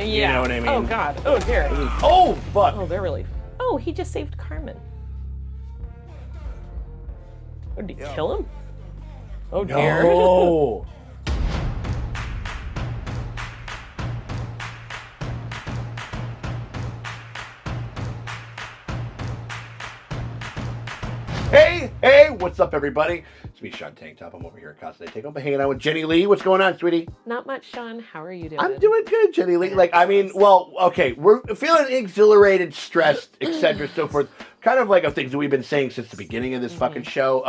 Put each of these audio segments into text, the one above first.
You know what I mean? Oh, God. Oh, dear. Oh, fuck. Oh, they're really... Oh, he just saved Carmen. Oh, did he kill him? Oh, dear. No. Hey, what's up, everybody? It's me, Sean Tank Top. I'm over here at Casa de Takeover, hanging out with Jenny Lee. What's going on, sweetie? Not much, Sean. How are you doing? I'm doing good, Jenny Lee. Like, I mean, well, okay, we're feeling exhilarated, stressed, etc., so forth. Kind of like of things that we've been saying since the beginning of this fucking show.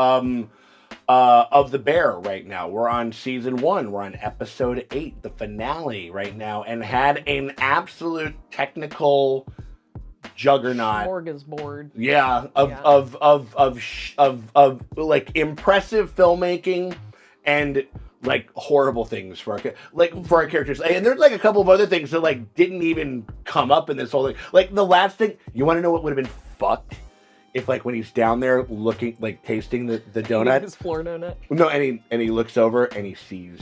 Of The Bear right now. We're on season 1. We're on episode 8, the finale right now, and had an absolute technical juggernaut. Smorgasbord. Yeah, of like impressive filmmaking and like horrible things for our characters. And there's like a couple of other things that like didn't even come up in this whole thing. Like the last thing, you want to know what would have been fucked? If like when he's down there looking, like tasting the donut, His floor donut. no, and he looks over and he sees.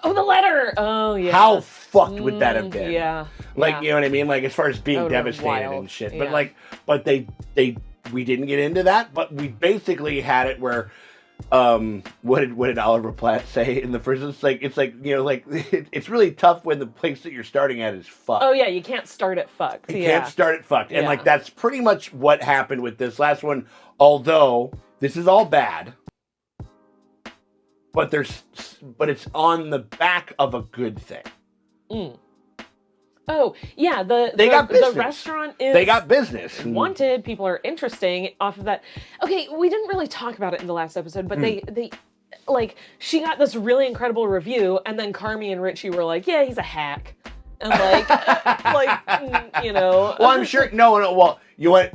Oh, the letter. Oh, yeah. How fucked would that have been? Yeah. Like, yeah. you know what I mean? Like as far as being devastated and shit. Yeah. But like, we didn't get into that. But we basically had it where, what did Oliver Platt say in the first? It's like you know, like it's really tough when the place that you're starting at is fucked. Oh yeah, you can't start it fucked. You can't start it fucked. And like that's pretty much what happened with this last one. Although this is all bad, but it's on the back of a good thing. Mm. Oh yeah, the restaurant is. They got business. Wanted. People are interesting off of that. Okay, we didn't really talk about it in the last episode, but they like she got this really incredible review, and then Carmy and Richie were like, "Yeah, he's a hack." And you know. Well, I'm sure. No. Well, you want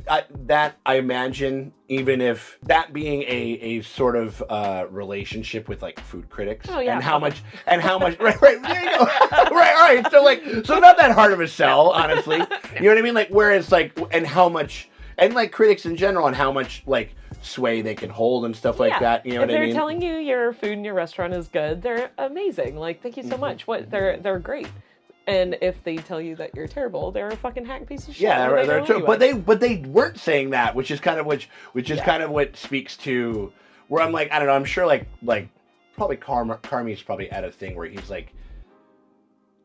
that? I imagine, even if that being a sort of relationship with like food critics, oh, yeah, and how much, right, there you go, right, all right. So not that hard of a sell, honestly. You know what I mean? Like, whereas like, and how much, and like critics in general, and how much like sway they can hold and stuff like that. You know what I mean? If they're telling you your food in your restaurant is good, they're amazing. Like, thank you so much. They're great. And if they tell you that you're terrible, they're a fucking hack piece of shit. Yeah, they're true. But they weren't saying that, which is kind of kind of what speaks to where I'm like, I don't know, I'm sure like probably Carmy's probably at a thing where he's like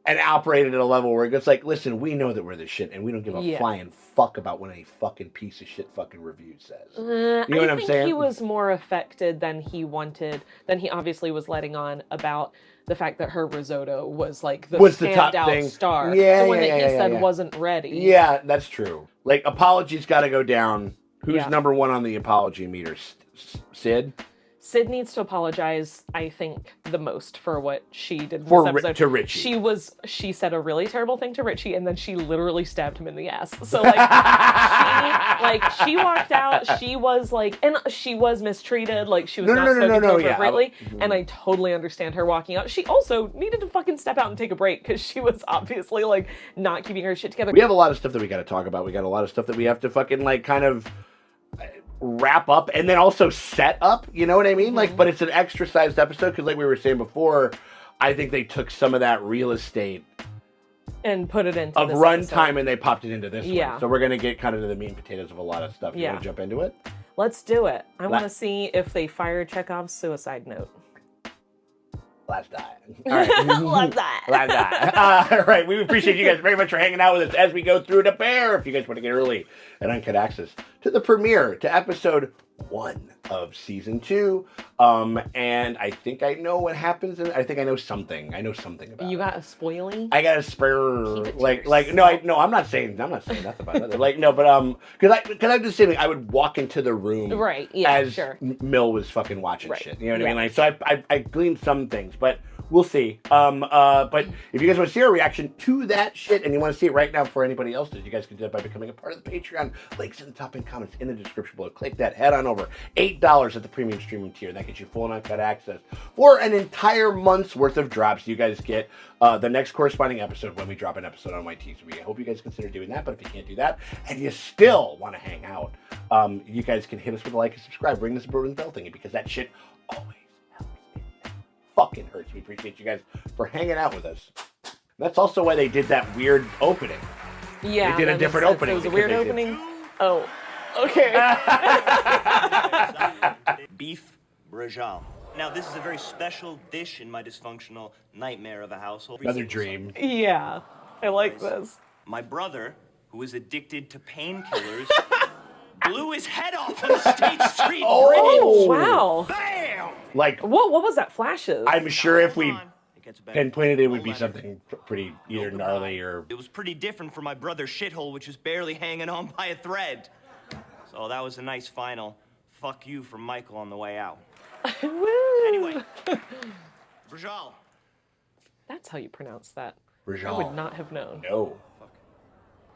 and operated at a level where it's like, listen, we know that we're the shit and we don't give a flying fuck about what any fucking piece of shit fucking review says. You know what I'm saying? I think he was more affected than he obviously was letting on about the fact that her risotto was like the standout star. Yeah, the one that he said wasn't ready. Yeah, that's true. Like, apologies got to go down. Who's number one on the apology meter? Sid? Sid needs to apologize, I think, the most for what she did in this episode. To Richie. She said a really terrible thing to Richie, and then she literally stabbed him in the ass. So, she walked out, she was like, and she was mistreated, like, she was not spoken to appropriately, and I totally understand her walking out. She also needed to fucking step out and take a break, because she was obviously, like, not keeping her shit together. We have a lot of stuff that we got to talk about. We got a lot of stuff that we have to fucking, like, kind of wrap up and then also set up, you know what I mean? Like, but it's an extra-sized episode because, like we were saying before, I think they took some of that real estate and put it into of runtime and they popped it into this one. So we're gonna get kind of to the meat and potatoes of a lot of stuff. You want to jump into it? Let's do it. I want to see if they fire Chekhov's suicide note. Let's die. All right. Let's die. Let's die. All right. We appreciate you guys very much for hanging out with us as we go through The Bear. If you guys want to get early and uncut access to the premiere, to episode 1 of season 2. And I think I know what happens. I think I know something. I know something about it. You got a spoiling? I got a spoiler. No, I'm not saying nothing about it. Like, no, but because I just saying I would walk into the room as Mill was fucking watching shit. You know what I mean? Like, so I gleaned some things, but we'll see. But if you guys want to see our reaction to that shit and you want to see it right now before anybody else does, you guys can do that by becoming a part of the Patreon. Links in the top and comments in the description below. Click that. Head on over. $8 at the premium streaming tier. That gets you full and uncut access for an entire month's worth of drops. You guys get the next corresponding episode when we drop an episode on YT. So I hope you guys consider doing that. But if you can't do that and you still want to hang out, you guys can hit us with a like and subscribe. Ring this bell thingy because that shit always helps. It fucking hurts. We appreciate you guys for hanging out with us. That's also why they did that weird opening. Yeah. They did a different opening. It was a weird opening. Oh, okay. Beef brajal. Now, this is a very special dish in my dysfunctional nightmare of a household. Another dream. Yeah, I like this. My brother, who is addicted to painkillers, blew his head off on the State Street Bridge. Oh, wow. Bam! Like, what was that? Flashes? I'm sure if we pinpointed it would be something pretty either gnarly or... It was pretty different from my brother's shithole, which was barely hanging on by a thread. So that was a nice final fuck you from Michael on the way out. Woo. Anyway, Brajal. That's how you pronounce that. Brajal. I would not have known. No.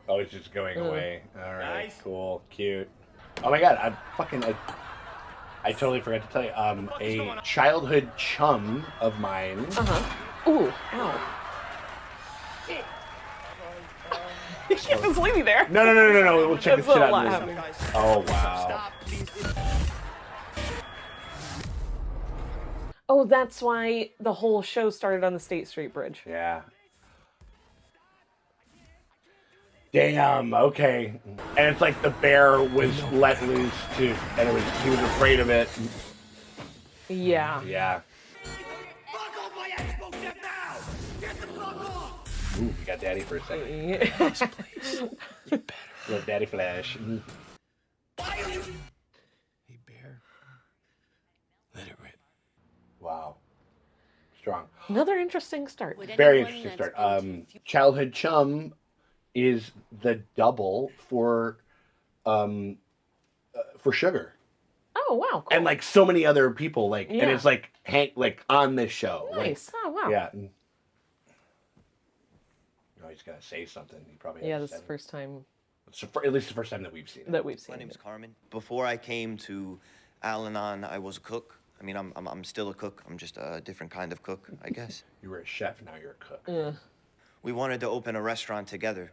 Oh, it's just going away. All right, cool, cute. Oh my god, I totally forgot to tell you. A childhood chum of mine. Ooh, ow. You can't just leave me there. No. We'll check this shit out. Happening. Oh wow. Oh, that's why the whole show started on the State Street Bridge. Yeah. Damn. Okay. And it's like the bear was let loose too, and he was afraid of it. Yeah. Yeah. Fuck off my expo ship now! Get the fuck off! Ooh, you got daddy for a second. Yes, please. You better. Little daddy flash. Why are you... Hey, bear. Let it rip. Wow. Strong. Another interesting start. Very interesting start. Childhood chum is the double for sugar. Oh wow! Cool. And like so many other people, like, Yeah. and it's like Hank, like on this show. Nice. Like, Oh wow. yeah. No, he's gonna say something. He probably. Yeah, this is the first time. At least the first time that we've seen. That we've seen. My name's Carmen. Before I came to Al-Anon, I was a cook. I mean, I'm still a cook. I'm just a different kind of cook, I guess. You were a chef, now you're a cook. Yeah. We wanted to open a restaurant together.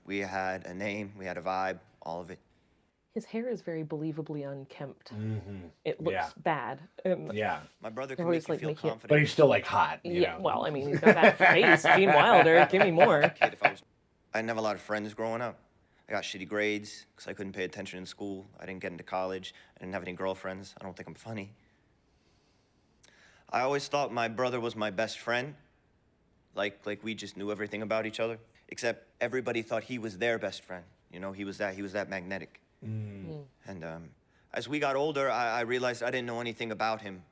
We had a name, we had a vibe, all of it. His hair is very believably unkempt. Mm-hmm. It looks bad. And Yeah. My brother can always, make you like, feel making it- confident. But he's still like hot. You yeah, know? well, I mean, he's got that face. Gene Wilder, give me more. Kid, I didn't have a lot of friends growing up. I got shitty grades because I couldn't pay attention in school. I didn't get into college. I didn't have any girlfriends. I don't think I'm funny. I always thought my brother was my best friend. Like we just knew everything about each other. Except everybody thought he was their best friend. You know, he was that magnetic. Mm. And as we got older, I realized I didn't know anything about him.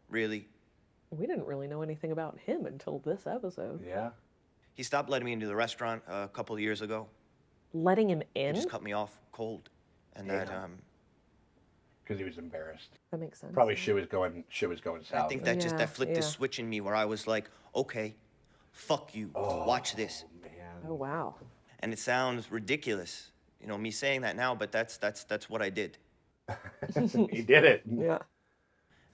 Really. We didn't really know anything about him until this episode. Yeah. He stopped letting me into the restaurant a couple of years ago. Letting him He in? just cut me off cold. And that, Because he was embarrassed. That makes sense. Probably shit was going south. I think that just that flipped the switch in me where I was like, okay, fuck you. Watch this. Man. Oh, wow. And it sounds ridiculous, you know, me saying that now, but that's what I did. He did it. Yeah.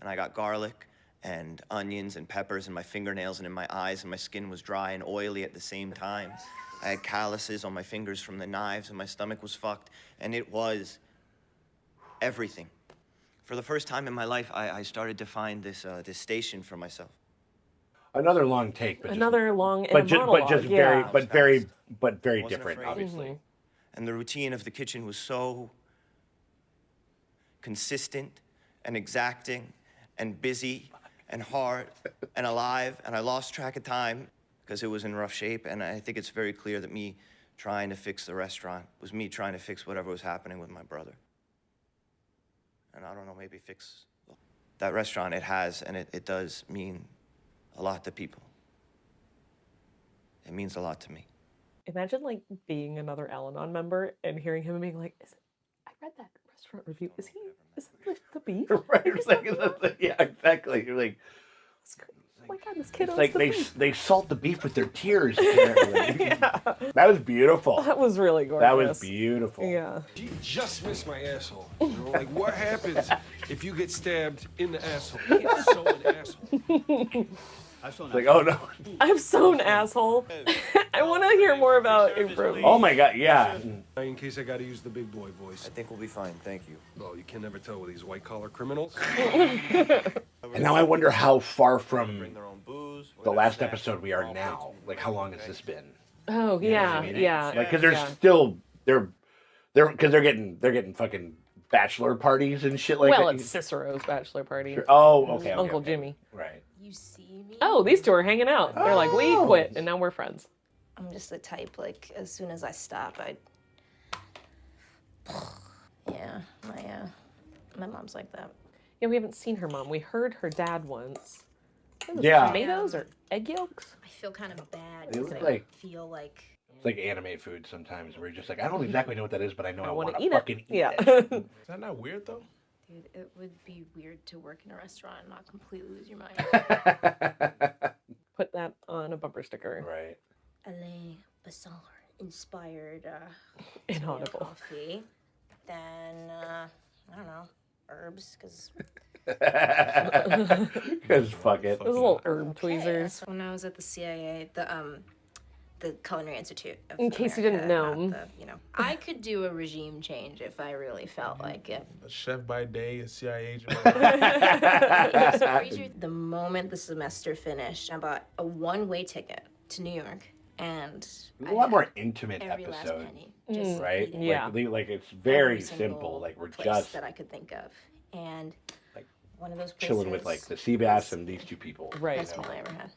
And I got garlic and onions and peppers in my fingernails and in my eyes, and my skin was dry and oily at the same time. I had calluses on my fingers from the knives, and my stomach was fucked, and it was everything. For the first time in my life, I started to find this station for myself. Another long take, but Another long but monologue, just yeah. very Wasn't different, afraid. obviously. Mhm. And the routine of the kitchen was so consistent and exacting and busy and hard and alive, and I lost track of time because it was in rough shape. And I think it's very clear that me trying to fix the restaurant was me trying to fix whatever was happening with my brother. And I don't know, maybe fix that restaurant. It has, and it does mean a lot to people. It means a lot to me. Imagine, like, being another Al-Anon member and hearing him being like, I read that restaurant review. Is it the beef? Right? It's like, yeah, exactly. You're like, Oh my God, this kid it's owns like the beef. they salt the beef with their tears. Yeah. That was beautiful. That was really gorgeous. That was beautiful. Yeah. You just missed my asshole. You know, like what happens if you get stabbed in the asshole? It's so an asshole. It's like, oh no. I'm so an asshole. I want to hear more about improv. Oh my God, yeah. In case I got to use the big boy voice. I think we'll be fine, thank you. Well, you can never tell with these white collar criminals. And now I wonder how far from Bring their own booze. the last episode we are now. Like, how long has this been? Oh You know what yeah, I mean? yeah. Like, because there's still because they're getting fucking bachelor parties and shit like that. Well, it's Cicero's bachelor party. Oh, okay. Uncle Jimmy. Right. You see me? Oh, these two are hanging out. They're like, we quit, and now we're friends. I'm just the type, like, as soon as I stop, yeah, my mom's like that. Yeah, we haven't seen her mom. We heard her dad once. Yeah. Tomatoes or egg yolks? I feel kind of bad It because was I like- feel like... It's like anime food sometimes where you're just like, I don't exactly know what that is, but I know I want want to to eat fucking it. eat Yeah. it. Is that not weird though? Dude, it would be weird to work in a restaurant and not completely lose your mind. Put that on a bumper sticker. Right. Alain Bassar inspired Inaudible. coffee. Then, I don't know, herbs, because... Because fuck it. Those little herb tweezers. When I was at the CIA, the Culinary Institute of In case you didn't America, know. not the, I could do a regime change if I really felt like it. A chef by day, a CIA agent. It's crazy. The moment the semester finished, I bought a one-way ticket to New York, and A lot more intimate every last episode, penny. Just right? eating Yeah. Like it's very every single simple. Like we're place just that I could think of, and Like, one of those places chilling with like the sea bass and these two people. Right. best meal I ever had.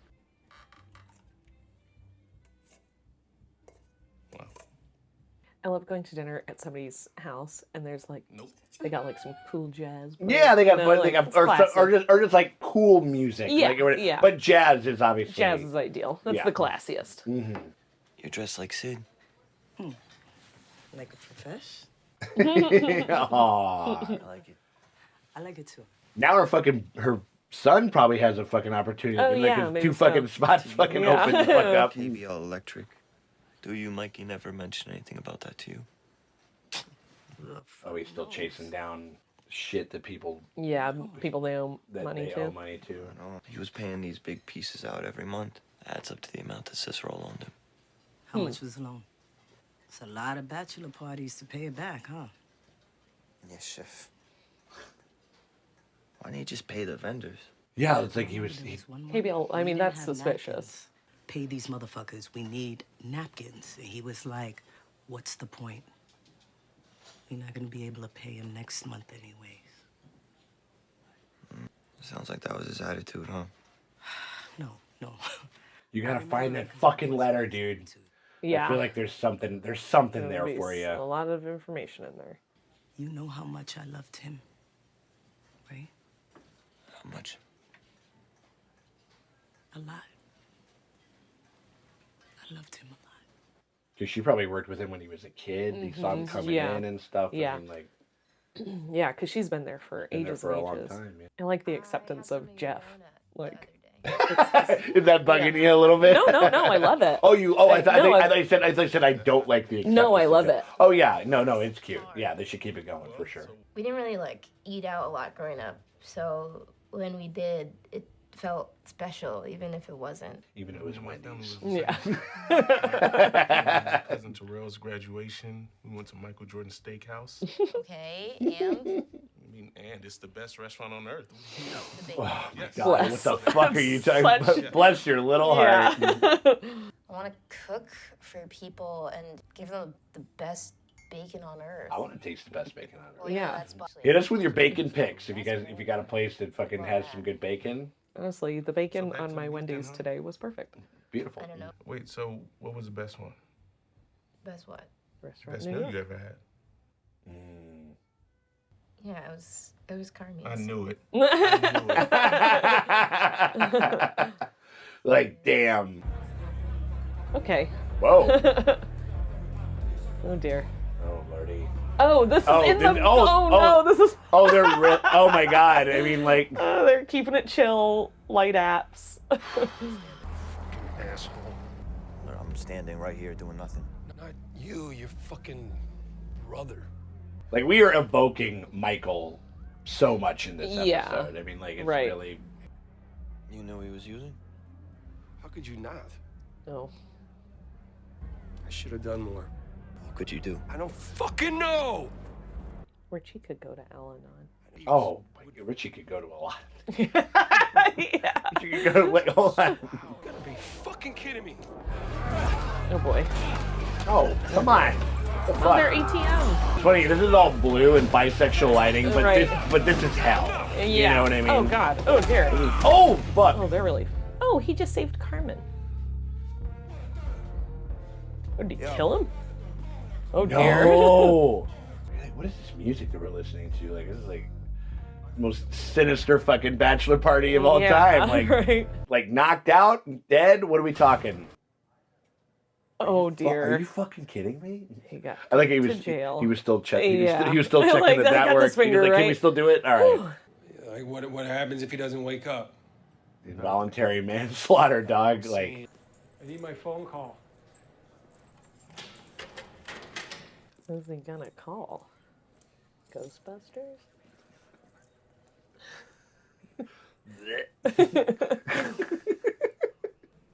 I love going to dinner at somebody's house, and there's like, Nope. they got like some cool jazz. Yeah, they got You know, they like, got it's or classic. just like cool music. Yeah, Like, yeah. But jazz is obviously Jazz is ideal. That's Yeah. the classiest. You're dressed like Sid. Like a profesh? Aw. I like it. I like it too. Now her son probably has a fucking opportunity. Oh, like yeah, his maybe two so. fucking spots fucking Yeah. open the fuck up. TV all electric. Do you, Mikey, never mention anything about that to you? Oh, he's still chasing down shit that people Yeah, people they owe that money they to. owe money to. No. He was paying these big pieces out every month. Adds up to the amount that Cicero loaned him. How much was the loan? It's a lot of bachelor parties to pay it back, huh? Yes, chef. Why didn't you just pay the vendors? Yeah, it's like he There was one month Maybe we I mean, didn't that's have suspicious. napkins. Pay these motherfuckers. We need napkins. And he was like, what's the point? We're not gonna be able to pay him next month anyways. Sounds like that was his attitude, huh? No. You gotta find that fucking letter, dude. Yeah. I feel like there's something there There'll be for A you. lot of information in there. You know how much I loved him, right? How much? A lot. I loved him a lot. Because she probably worked with him when he was a kid. He saw him coming Yeah. in and stuff. Yeah. I mean, like, Yeah, because she's been there for been there ages for a and long ages. time. Yeah. I like the acceptance of Jeff. Like, Is that bugging you a little bit? no, I love it. Oh, you. Oh, I thought No, I said I don't like the. No, I acceptance love of it. Oh yeah, no, it's cute. Yeah, they should keep it going for sure. We didn't really like eat out a lot growing up, so when we did, it felt special, even if it wasn't. Even if it was Wendy's. Yeah. Cousin Terrell's graduation, we went to Michael Jordan Steakhouse. Okay, and I mean, and it's the best restaurant on earth. the big. Oh my Yes. God, Bless. what the fuck are you talking Such- about? Bless your little Yeah. heart. I want to cook for people and give them the best bacon on earth. I want to taste the best bacon on it. Well, Yeah. that's Hit us with your bacon picks if you got a place that fucking has some good bacon. Honestly, the bacon back on to my the weekend, Wendy's huh? today was perfect. Beautiful. I don't know. Wait, so what was the best one? Best what? Restaurant Best New meal York. you ever had? Yeah, it was Carmy's. I knew it. Like, damn. Okay. Whoa. Oh dear. Oh, Lordy. Oh, this is in the. this- Oh, no, this is. Oh, they're oh my God. I mean, like, They're keeping it chill, light apps. Asshole. I'm standing right here doing nothing. Not you, your fucking brother. like we are evoking Michael so much in this Yeah. episode. I mean, like, it's Right. really. You knew he was using? How could you not? No. I should have done more. What could you do? I don't fucking know! Richie could go to Al-Anon. Oh, Richie could go to a lot. Yeah. You gotta, wait, hold on. You gotta be fucking kidding me. Oh boy. Oh, come on. Oh, they're ATM. It's funny, this is all blue and bisexual lighting, but Right. this is hell. Yeah. You know what I mean? Oh god. Oh dear. Oh, fuck. Oh, they're really. Oh, he just saved Carmen. Oh, did he kill him? Oh dear. No. What is this music that we're listening to? Like, this is like the most sinister fucking bachelor party of all time. Like, right. like knocked out, dead. What are we talking? Oh dear. Are you fucking kidding me? He got I like to he was jail. he was still checking. Yeah. He was still I checking like that that. that Got worked. the He was like, finger can we right. still do it? All right. Like, what happens if he doesn't wake up? Involuntary manslaughter, dog. Like, I need my phone call. Who's he gonna call? Ghostbusters?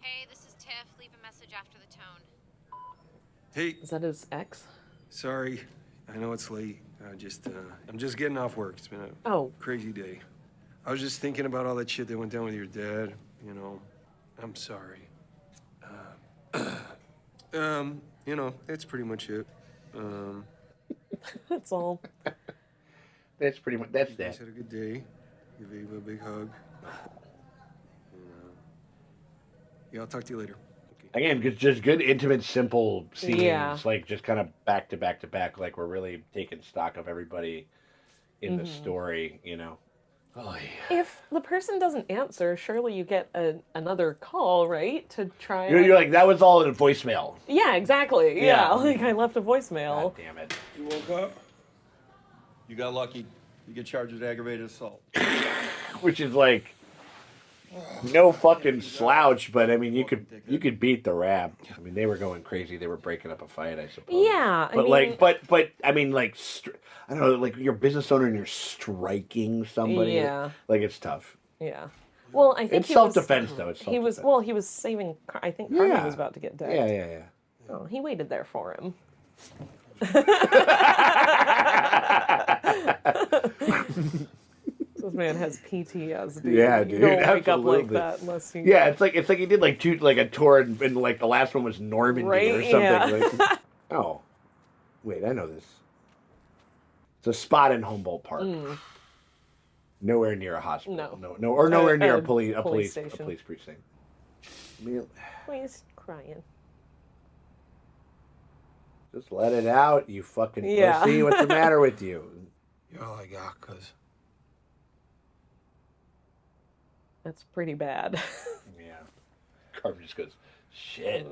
Hey, this is Tiff. Leave a message after the tone. Hey, Is that his ex? sorry. I know it's late. I'm just getting off work. It's been a Oh. crazy day. I was just thinking about all that shit that went down with your dad. You know, I'm sorry. You know, that's pretty much it. That's all. that's pretty much that's You guys that. had a good day. Give Ava a big hug. Yeah, I'll talk to you later. Okay. Again, just good, intimate, simple scenes. Yeah. Like just kind of back to back to back. Like we're really taking stock of everybody in the story. You know. Oh yeah. If the person doesn't answer, surely you get another call, right? To try. You're like that was all in a voicemail. Yeah, exactly. Yeah. Yeah. Like I left a voicemail. God damn it. You woke up? You got lucky. You get charged with aggravated assault. Which is like no fucking slouch, but I mean you could beat the rap. I mean they were going crazy. They were breaking up a fight, I suppose. Yeah, I but mean- like, but I mean like, I don't know, like you're a business owner and you're striking somebody. Yeah. Like it's tough. Yeah. Well, I think It's he was- self-defense, though. It's he was self-defense. he was saving. I think Carmy Yeah. was about to get dead. Yeah. Oh, he waited there for him. This man has PTSD. Yeah, You dude, don't wake up like absolutely. that unless you. Yeah, it's like he did like a tour and like the last one was Normandy Right, or something. yeah. Like, oh, wait, I know this. It's a spot in Humboldt Park. Nowhere near a hospital. No. Or nowhere near a police police station. precinct. I mean, Oh, he's crying. just let it out, you fucking Yeah. pussy. What's the matter with you? You're all I got, cuz. That's pretty bad. Yeah. Carmy just goes, shit.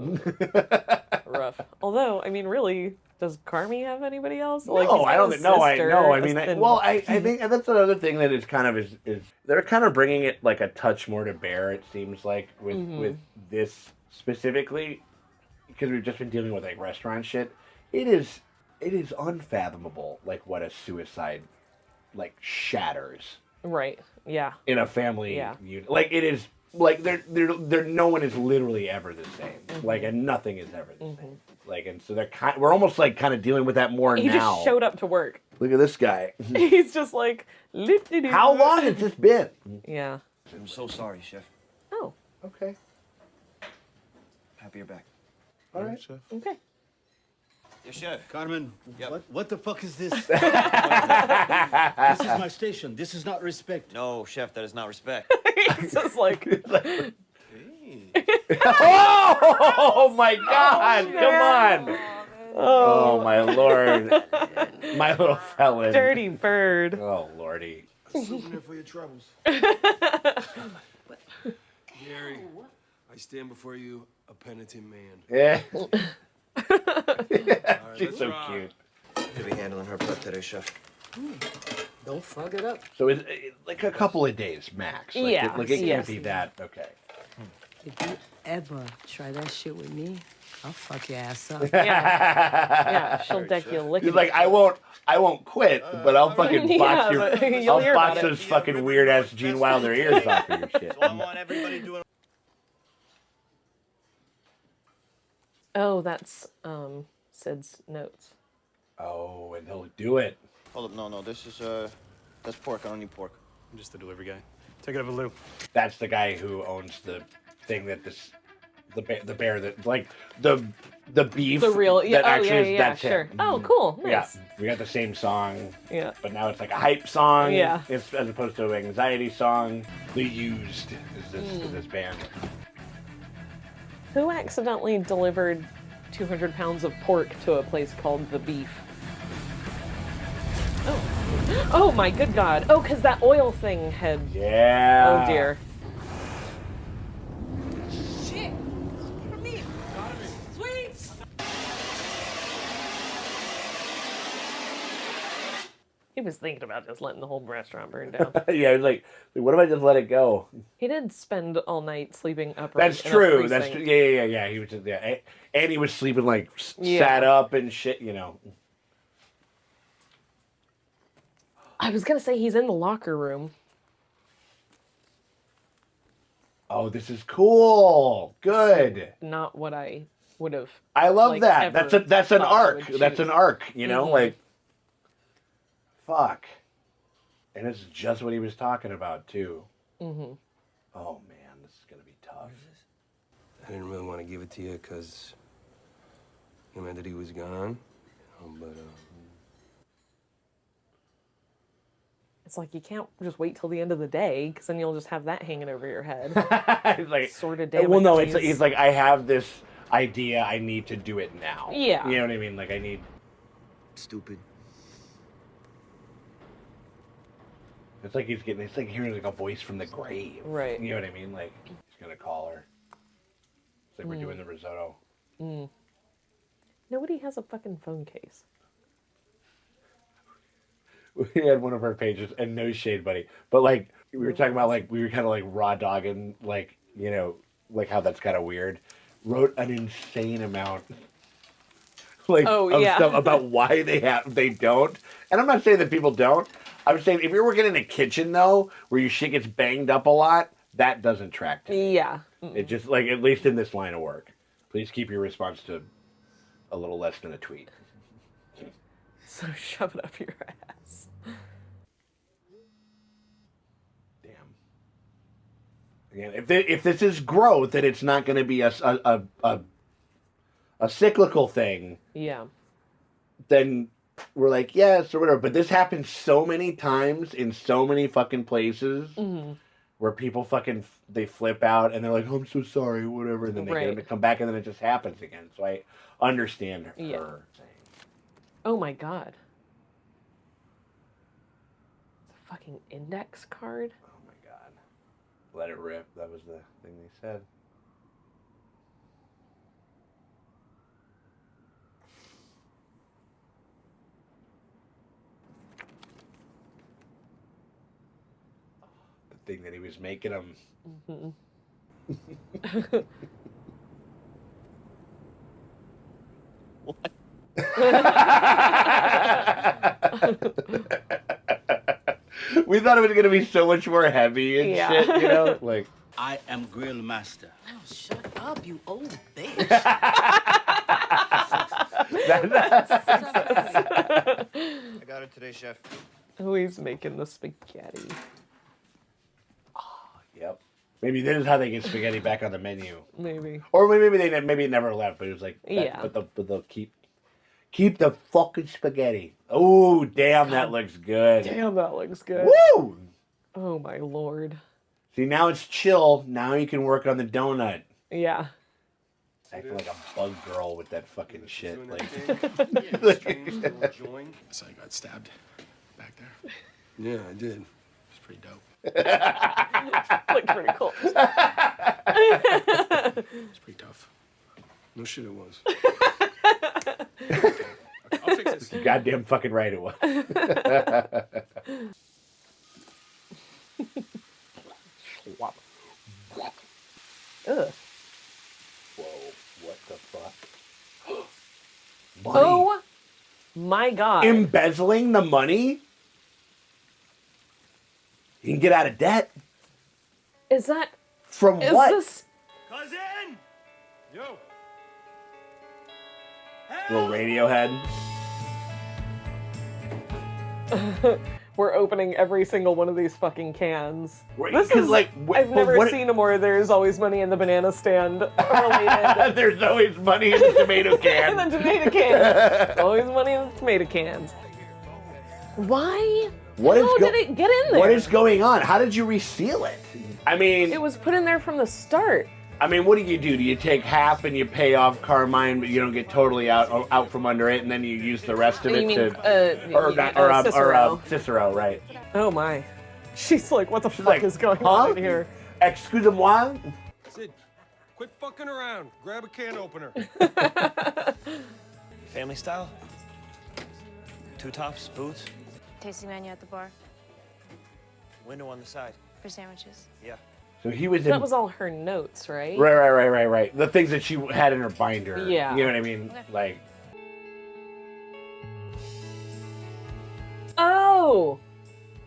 Rough. Although, I mean, really, does Carmy have anybody else? No, he's I got don't a think. No, I sister, know. I a mean, spin- I think that's another thing that is kind of is they're kind of bringing it like a touch more to bear. It seems like with this specifically because we've just been dealing with like restaurant shit. It is unfathomable like what a suicide like shatters Right. Yeah. in a family Yeah. unit. Like it is like they're no one is literally ever the same. Like and nothing is ever the same. Like and so we're almost like kind of dealing with that more He now. just showed up to work. Look at this guy. He's just like, How long has this been? Yeah. I'm so sorry, Chef. Oh, Okay. Happy you're back. All right. okay. Yeah, Chef. Carmen, Yep. what the fuck is this? This is my station. This is not respect. No, Chef, that is not respect. He's just like, Oh my God! Come on! Oh my Lord! My little felon. dirty bird. Oh Lordy. Souvenir for your troubles. Gary, I stand before you a penitent man. Yeah. All She's let's so rock. cute. Gonna be handling her prep today, Chef. Don't fuck it up. So it's like a couple of days max. Like, Yeah, Like it can't yes. be that. Okay. If you ever try that shit with me, I'll fuck your ass up. Yeah, she'll deck you lick. He's like, I won't quit, but I'll fucking Yeah, box but your, you'll I'll hear box about it. those fucking weird ass Gene Wilder ears off of your shit. So I want everybody doing. Oh, that's Sid's notes. Oh, and he'll do it. Hold up, no, this is that's pork. I don't need pork. I'm just the delivery guy. Take it up a loop. That's the guy who owns the thing that the bear that like the beef. The real, yeah, that actually that's sure. him. Oh, cool, nice. Yeah, we got the same song. Yeah. But now it's like a hype song. Yeah. It's as opposed to an anxiety song. The Used is this band. Who accidentally delivered 200 pounds of pork to a place called The Beef? Oh. Oh my good God. Oh, because that oil thing had... Yeah. Oh dear. Shit! For me! Sweets! He was thinking about just letting the whole restaurant burn down. Yeah, he's like, what if I just let it go? He did spend all night sleeping upright. That's true. That's true. Yeah. He was just, and he was sleeping like sat up and shit. You know. I was gonna say he's in the locker room. Oh, this is cool. Good. Not what I would have. I love like, that. That's an arc. That's choose. an arc. You know, like. Fuck. And this is just what he was talking about too. Mm-hmm. Oh man, this is gonna be tough. I didn't really want to give it to you because it meant that he was gone. But It's like you can't just wait till the end of the day because then you'll just have that hanging over your head. It's like sort of damage. well, no, it's like I have this idea. I need to do it now. Yeah. You know what I mean? Like I need. Stupid. It's like it's like hearing like a voice from the grave. Right. You know what I mean? Like he's gonna call her. It's like we're doing the risotto. Nobody has a fucking phone case. We had one of our pages, and no shade, buddy, but like we were talking about, like we were kind of like raw dogging, like you know, like how that's kind of weird. Wrote an insane amount, like of stuff about why they don't. And I'm not saying that people don't. I'm saying if you're working in a kitchen though, where your shit gets banged up a lot, that doesn't track to me. Yeah. It just like at least in this line of work, please keep your response to a little less than a tweet. So shove it up your ass. Damn. Again, if this is growth, then it's not going to be a cyclical thing. Yeah. Then we're like, yes, or whatever. But this happens so many times in so many fucking places where people fucking, they flip out and they're like, oh, I'm so sorry, whatever. And then they get them to come back and then it just happens again. So I understand her thing. Oh my God. It's a fucking index card? Oh my God. Let it rip. That was the thing they said. Thing that he was making him. What? We thought it was going to be so much more heavy and shit, you know? Like, I am grill master. Oh, shut up, you old bitch. I got it today, chef. Oh, he's making the spaghetti. Yep. Maybe this is how they get spaghetti back on the menu. Maybe. Or maybe it never left, but it was like, that, but they'll keep the fucking spaghetti. Oh, damn, that looks good. Damn, that looks good. Woo! Oh my Lord. See, now it's chill. Now you can work on the donut. Yeah. Acting like a bug girl with that fucking shit. Like, So I got stabbed back there. Yeah, I did. It's pretty dope. Looked pretty cool. It's pretty tough. No shit, it was. I'll fix this. You're goddamn fucking right it was. Ugh. Whoa, what the fuck? Oh my God. Embezzling the money? You can get out of debt. Is that... From what? This... Cousin! Yo! Little Radiohead. we're opening every single one of these fucking cans. Right, This 'cause, is like, I've never seen a more There's Always Money in the Banana Stand related. There's always money in the tomato can. In the tomato cans. Always money in the tomato cans. Why? What is did it get in there? What is going on? How did you reseal it? I mean, It was put in there from the start. I mean, what do? Do you take half and you pay off Carmine, but you don't get totally out from under it, and then you use the rest of You it mean, to Cicero, right? Oh my. She's like, what the fuck like, is going huh? on in here? Excusez-moi. Sid, quit fucking around. Grab a can opener. Family style? Two tops, boots, Tasting menu at the bar window on the side. for sandwiches. Yeah. So he was in. That was all her notes, right? Right. The things that she had in her binder. Yeah. You know what I mean? Like. Oh!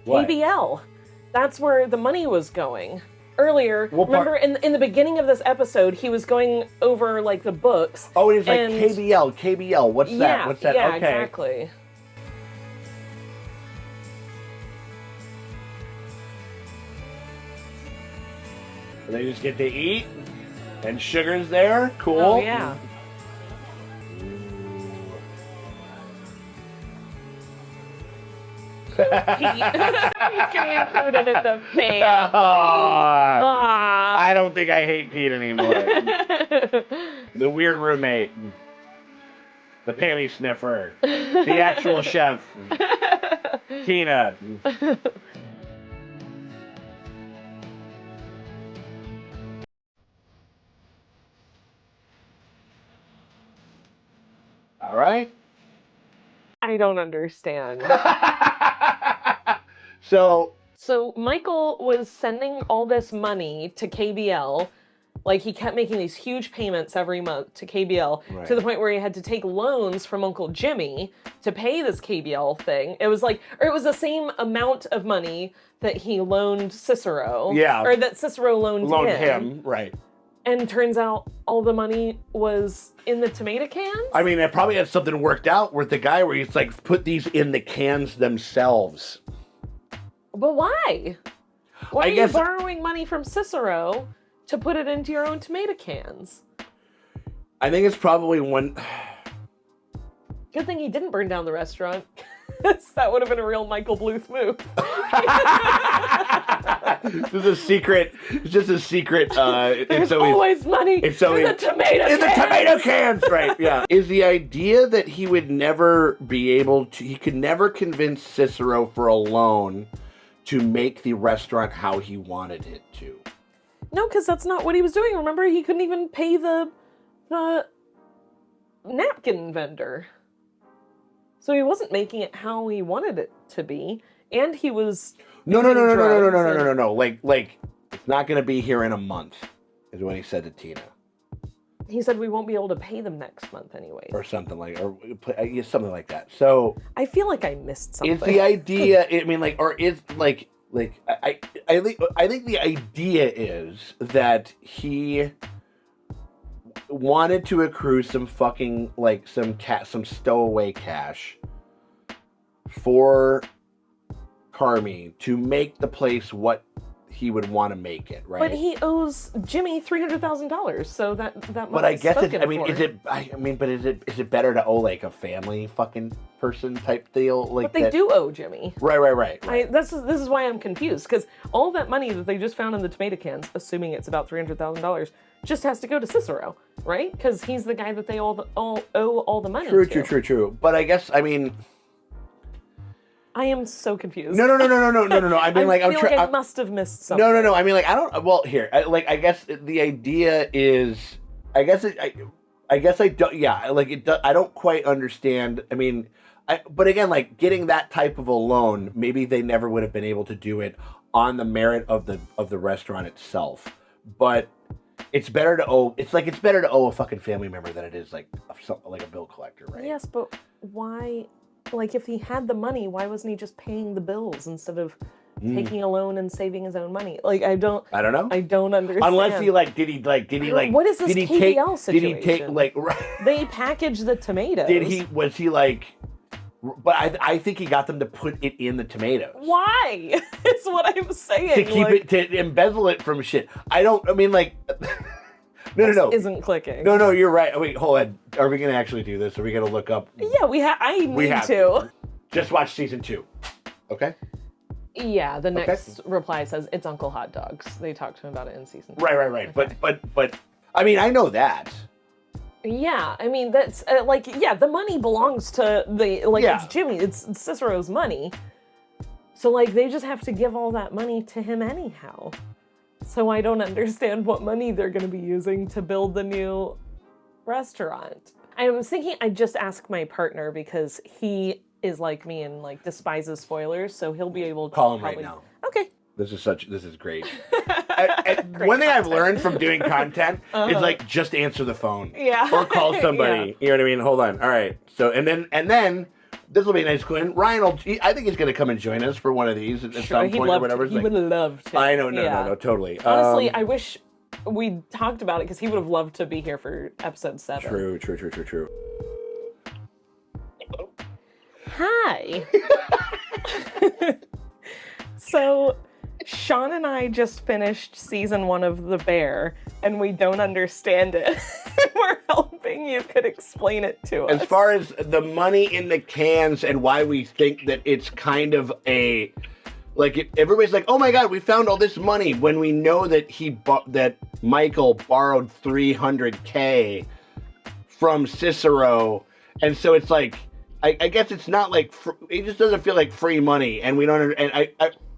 What? KBL. That's where the money was going. Earlier, What part? remember in the beginning of this episode, he was going over like the books. Oh, it is like and- KBL. What's that? Yeah, What's that? yeah, Okay. exactly. They just get to eat, and sugar's there. Cool. Oh yeah. He's getting included in the fan. I don't think I hate Pete anymore. The weird roommate. The panty sniffer. The actual chef. Tina. All right. I don't understand. So Michael was sending all this money to KBL. Like, he kept making these huge payments every month to KBL, Right. to the point where he had to take loans from Uncle Jimmy to pay this KBL thing. It was like, or it was the same amount of money that he loaned Cicero. Yeah. Or that Cicero loaned him. Right. And turns out all the money was in the tomato cans? I mean, it probably had something worked out with the guy where he's like, put these in the cans themselves. But why? Why I are guess- you borrowing money from Cicero to put it into your own tomato cans? I think it's probably one. Good thing he didn't burn down the restaurant. That would have been a real Michael Bluth move. It's a secret. It's just a secret. There's always money it's always, in the tomato in cans. the tomato cans, right? Yeah. Is the idea that he would never be able to? He could never convince Cicero for a loan to make the restaurant how he wanted it to. No, because that's not what he was doing. Remember, he couldn't even pay the napkin vendor. So he wasn't making it how he wanted it to be, and he was No. drugs and- Like it's not going to be here in a month, is what he said to Tina, He said we won't be able to pay them next month anyway. or something like, or something like that. So I feel like I missed something. is the idea? I mean, like, or is like I think the idea is that he wanted to accrue some fucking like some stowaway cash for Carmy to make the place what he would want to make it, right? But he owes Jimmy $300,000, so that But money's I guess spoken I mean, for. is it better to owe like a family fucking person type deal like But they that? do owe Jimmy. Right. This is why I'm confused, because all that money that they just found in the tomato cans, assuming it's about $300,000, just has to go to Cicero, right? Because he's the guy that they all owe all the money to. True. But I guess I mean. I am so confused. No. I mean, like, I feel like I I'm must have missed something. No. I mean, like, I don't. Well, here, I guess the idea is, I guess I don't. Yeah, like it. I don't quite understand. I mean, but again, like getting that type of a loan, maybe they never would have been able to do it on the merit of the restaurant itself. But it's better to owe. It's better to owe a fucking family member than it is like a bill collector, right? Yes, but why? Like, if he had the money, why wasn't he just paying the bills instead of taking a loan and saving his own money? Like, I don't know. I don't understand. Unless did he What is this KBL situation? Did he take like? They packaged the tomatoes. Was he like But I think he got them to put it in the tomatoes. Why? It's what I'm saying. To keep it, to embezzle it from shit. No. Isn't clicking. No, you're right. Wait, hold on. Are we going to actually do this? Are we going to look up? Yeah, I need to. Just watch season 2. Okay? Yeah, the next reply says, it's Uncle Hot Dogs. They talked to him about it in season 2. Right. Okay. But, I mean, I know that. Yeah, I mean, that's, the money belongs to it's Jimmy. It's Cicero's money. So, they just have to give all that money to him anyhow. So I don't understand what money they're going to be using to build the new restaurant. I was thinking I'd just ask my partner because he is like me and despises spoilers, so he'll be able to call him right now. Okay. This is great. One thing I've learned from doing content is just answer the phone. Yeah. Or call somebody. You know what I mean? Hold on. All right. So and then this will be a nice Quinn. Ryan I think he's going to come and join us for one of these at some point or whatever. He would love to. I know. No, totally. Honestly, I wish we talked about it because he would have loved to be here for episode 7. True. Hi. So, Sean and I just finished season 1 of The Bear, and we don't understand it. We're hoping you could explain it to us. As far as the money in the cans and why we think that it's kind of everybody's like, oh my God, we found all this money, when we know that that Michael borrowed $300K from Cicero, and so it's I guess it's not it just doesn't feel like free money, and we don't. And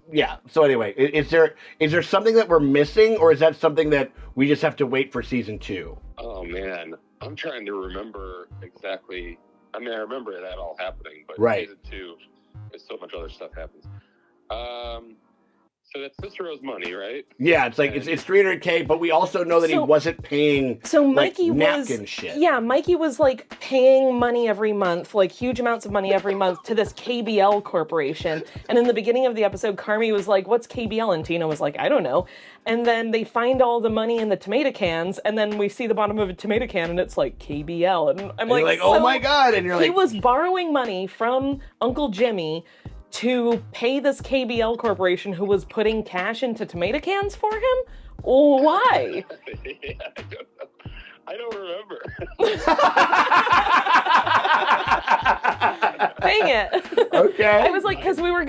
yeah. So anyway, is there something that we're missing, or is that something that we just have to wait for season 2? Oh man, I'm trying to remember exactly. I mean, I remember that all happening, but season 2, there's so much other stuff happens. So that's Cicero's money, right? Yeah, it's it's $300K, but we also know that he wasn't paying napkin shit. Yeah, Mikey was paying money every month, huge amounts of money every month to this KBL corporation. And in the beginning of the episode, Carmy was like, what's KBL? And Tina was like, I don't know. And then they find all the money in the tomato cans, and then we see the bottom of a tomato can, and it's KBL. And I'm like, oh my God. And you're he was borrowing money from Uncle Jimmy to pay this KBL corporation who was putting cash into tomato cans for him? Why? Yeah, I don't remember. Dang it. Okay. I was because we were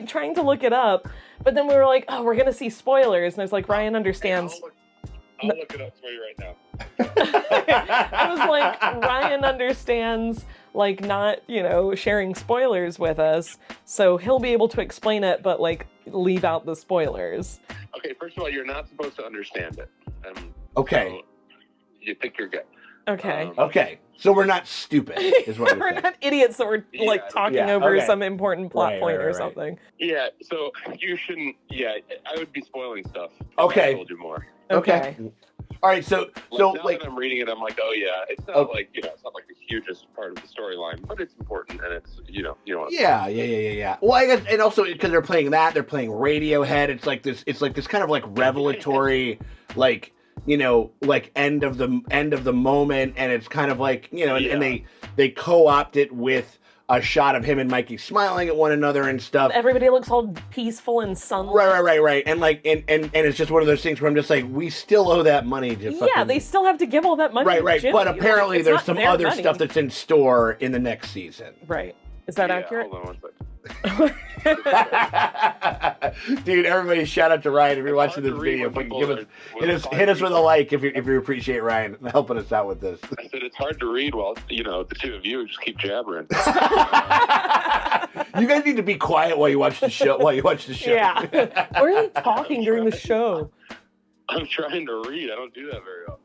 trying to look it up, but then we were like, oh, we're gonna see spoilers, and I was like, Ryan understands. I'll look it up for you right now. I was like, Ryan understands not, sharing spoilers with us, so he'll be able to explain it, but leave out the spoilers. Okay, first of all, you're not supposed to understand it. Okay. So you think you're good. Okay. Okay. So we're not stupid, is what we're not idiots that we're talking over some important plot point or something. Yeah, so you shouldn't, I would be spoiling stuff. Okay. I told you more. Okay. All right, so now that I'm reading it, I'm like, oh yeah, it's not it's not the hugest part of the storyline, but it's important, and it's Yeah. Well, I guess, and also because they're playing Radiohead, it's this kind of revelatory, end of the moment, and it's kind of and they co-opt it with a shot of him and Mikey smiling at one another and stuff. Everybody looks all peaceful and sunlit. Right. And and it's just one of those things where I'm just we still owe that money to fucking... Yeah, they still have to give all that money to Jimmy. But apparently there's some other stuff that's in store in the next season. Right. Is that accurate? Hold on one second. Dude, everybody shout out to Ryan if you're watching this video. Hit us with a like if you appreciate Ryan helping us out with this. I said it's hard to read while the two of you just keep jabbering. You guys need to be quiet while you watch the show. Yeah. Why are you talking during the show? I'm trying to read. I don't do that very often.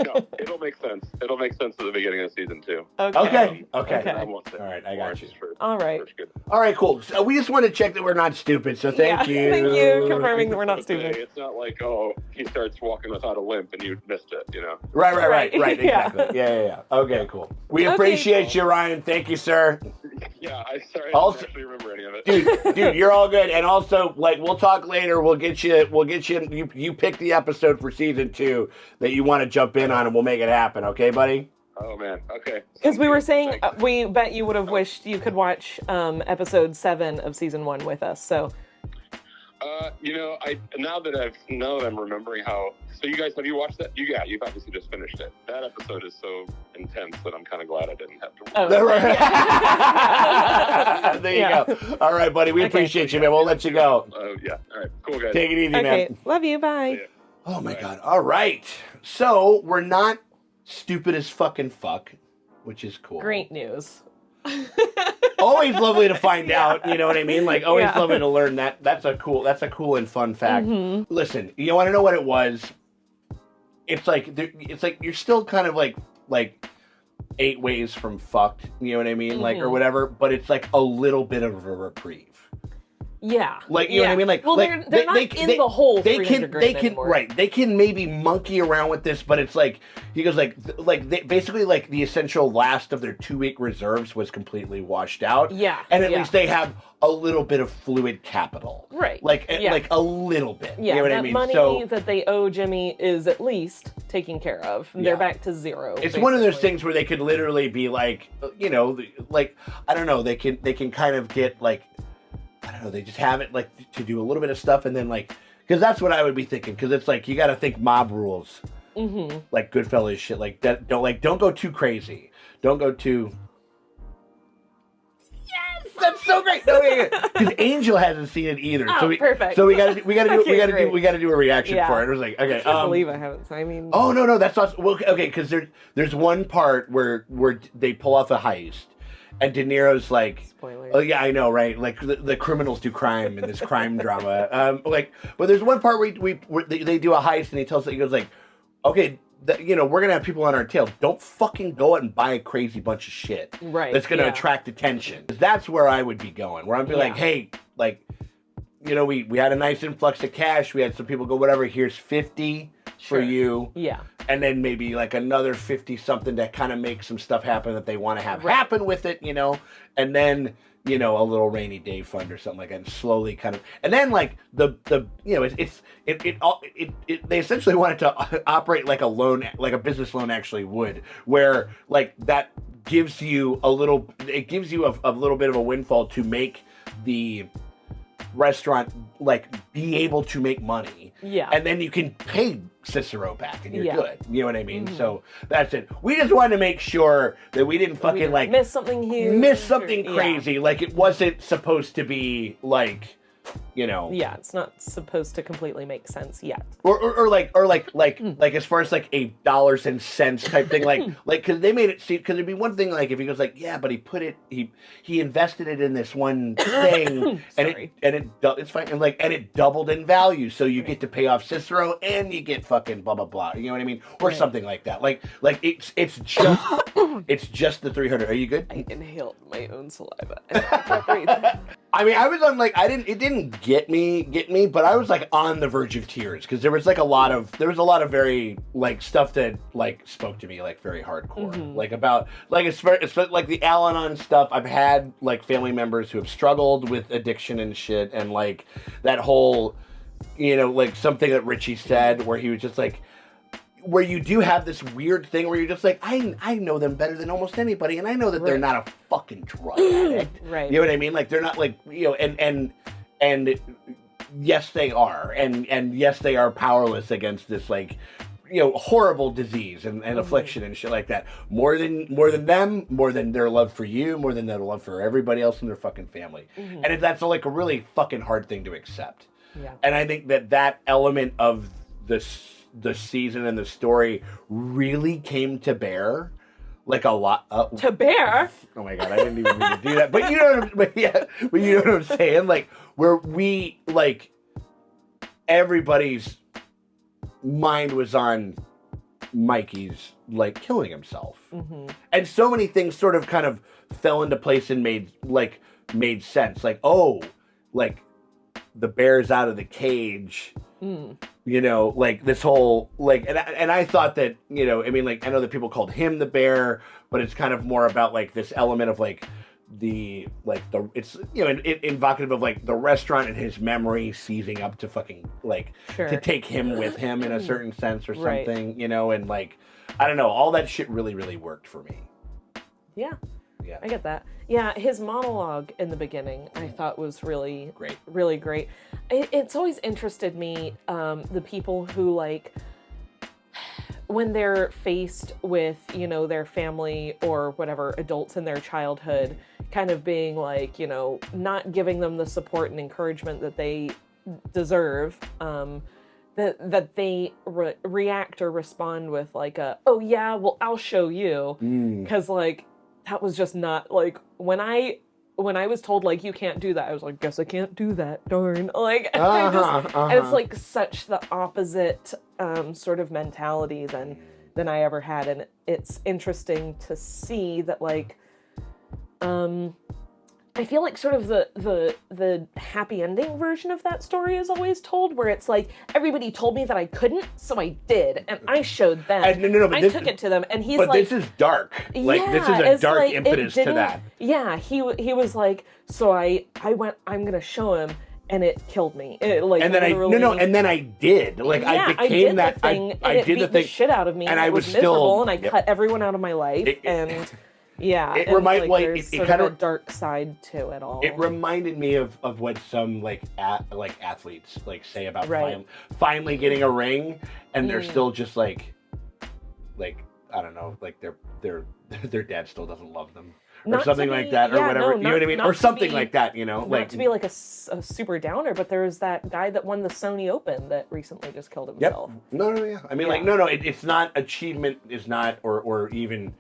No, it'll make sense. It'll make sense at the beginning of season 2. Okay. All right, I got you. All right. All right, cool. So we just want to check that we're not stupid, so thank you. Thank you confirming that we're not stupid. It's not he starts walking without a limp and you missed it, Right, exactly. Yeah. Okay, cool. We appreciate you, Ryan. Thank you, sir. Yeah, I don't actually remember any of it. Dude, you're all good. And also, we'll talk later. We'll get you pick the episode for season 2 that you want to jump in on, and we'll make it happen. Okay, buddy? Oh man, okay. Because we were saying we bet you would have wished you could watch episode 7 of season 1 with us. So, now that I'm remembering how. So you guys, have you watched that? You've obviously just finished it. That episode is so intense that I'm kind of glad I didn't have to watch it. There you go. All right, buddy. We appreciate you, man. We'll let you go. Yeah. All right. Cool, guys. Take it easy, man. Love you. Bye. Oh my God. All right. So we're not stupid as fucking fuck, which is cool. Great news. Always lovely to find out, you know what I mean? Like, always lovely to learn that. That's a cool and fun fact. Mm-hmm. Listen, you want to know what it was? It's like you're still kind of like 8 ways from fucked, you know what I mean? Mm-hmm. Like, or whatever, but it's like a little bit of a reprieve. Yeah. Like, you know what I mean? Like, well, like, they're not in the whole 300 grand anymore. Right. They can maybe monkey around with this, but it's like, he goes basically like the essential last of their 2-week reserves was completely washed out. Yeah. And at least they have a little bit of fluid capital. Right. Like a little bit. Yeah. You know what I mean? Money that they owe Jimmy is at least taken care of. They're back to zero. It's basically one of those things where they could literally be like, you know, like, I don't know, they can kind of get like, I don't know, they just have it like to do a little bit of stuff and then like, because that's what I would be thinking, because it's like you got to think mob rules, like Goodfellas shit, like that. Don't go too crazy. Don't go too. Yes, that's so great. No, because Angel hasn't seen it either. Oh, perfect. So we got to do a reaction for it. It was like, okay, I can't believe I haven't. I mean, oh no, that's awesome. Well, okay, because there's one part where they pull off a heist. And De Niro's like, spoilers. Oh yeah, I know, right? Like the criminals do crime in this crime drama. But there's one part where they do a heist, and he goes like, okay, we're gonna have people on our tail. Don't fucking go out and buy a crazy bunch of shit. Right. That's gonna attract attention. That's where I would be going. Where I'd be like, hey, like, we had a nice influx of cash. We had some people go, whatever. Here's 50 for you. Yeah. And then maybe like another 50 something to kind of make some stuff happen that they want to have happen with it, and then, a little rainy day fund or something like that, and slowly kind of, and then like they essentially wanted to operate like a loan, like a business loan actually would, where like that gives you a little bit of a windfall to make the restaurant like be able to make money, and then you can pay Cicero back and you're good, you know what I mean? So that's it. We just wanted to make sure that we didn't fucking like miss something huge, miss something crazy, like it wasn't supposed to be like, it's not supposed to completely make sense yet, or like as far as like a dollars and cents type thing, like because they made it seem, because it'd be one thing like if he goes like, yeah, but he invested it in this one thing and it's fine, and it doubled in value, so you get to pay off Cicero and you get fucking blah blah blah, you know what I mean, or something like that, like it's just the 300. Are you good? I inhaled my own saliva. I can't breathe. I mean, I was on like, it didn't get me, but I was like on the verge of tears, because there was a lot of very like stuff that like spoke to me like very hardcore, like about like it's like the Al-Anon stuff. I've had like family members who have struggled with addiction and shit, and like that whole, like something that Richie said where he was just like, where you do have this weird thing where you're just like, I know them better than almost anybody, and I know that they're not a fucking drug addict. Right. You know what I mean? Like they're not like, and yes they are, and yes they are powerless against this like, horrible disease and affliction and shit like that. More than them, more than their love for you, more than their love for everybody else in their fucking family. And that's like a really fucking hard thing to accept. Yeah. And I think that element of the season and the story really came to bear, like a lot. To bear? Oh my God, I didn't even mean to do that. But you know what I'm saying? Like where we like everybody's mind was on Mikey's like killing himself, and so many things sort of kind of fell into place and made sense. Like, oh, like the bear's out of the cage. Like this whole like, and I thought that, I mean, like I know that people called him the bear, but it's kind of more about like this element of like it's invocative of like the restaurant and his memory seizing up to fucking like to take him with him in a certain sense or something, and like I don't know. All that shit really, really worked for me. Yeah. Yeah. I get that. Yeah, his monologue in the beginning I thought was really great. Really great. It's always interested me, the people who like, when they're faced with, you know, their family or whatever, adults in their childhood, kind of being like, you know, not giving them the support and encouragement that they deserve, that they react or respond with like oh yeah, well, I'll show you. Because like, that was just not like, when I was told like, you can't do that, I was like, guess I can't do that, darn. Like, and it's like such the opposite sort of mentality than I ever had. And it's interesting to see that like, I feel like sort of the happy ending version of that story is always told, where it's like, everybody told me that I couldn't, so I did, and I showed them. I took it to them, and he's like, but this is dark. Like, this is a dark like, impetus to that. Yeah, he was like, so I went, I'm gonna show him, and it killed me. It, like, and then and then I did. Like, yeah, I became that thing, I did the thing, the shit out of me, and I was miserable, still, and I cut everyone out of my life, and. Yeah, it reminded like, it sort kind of a dark side to it all. It reminded me of what some like athletes like say about Right. finally getting a ring, and they're still just like I don't know, like their dad still doesn't love them, or Not something to like be- that, or yeah, whatever. no, You know what I mean, not or to something be- like that. You know, Not like to be like a super downer, but there was that guy that won the Sony Open that recently just killed himself. No, yeah. I mean, like, no. It's not achievement. Is not or even.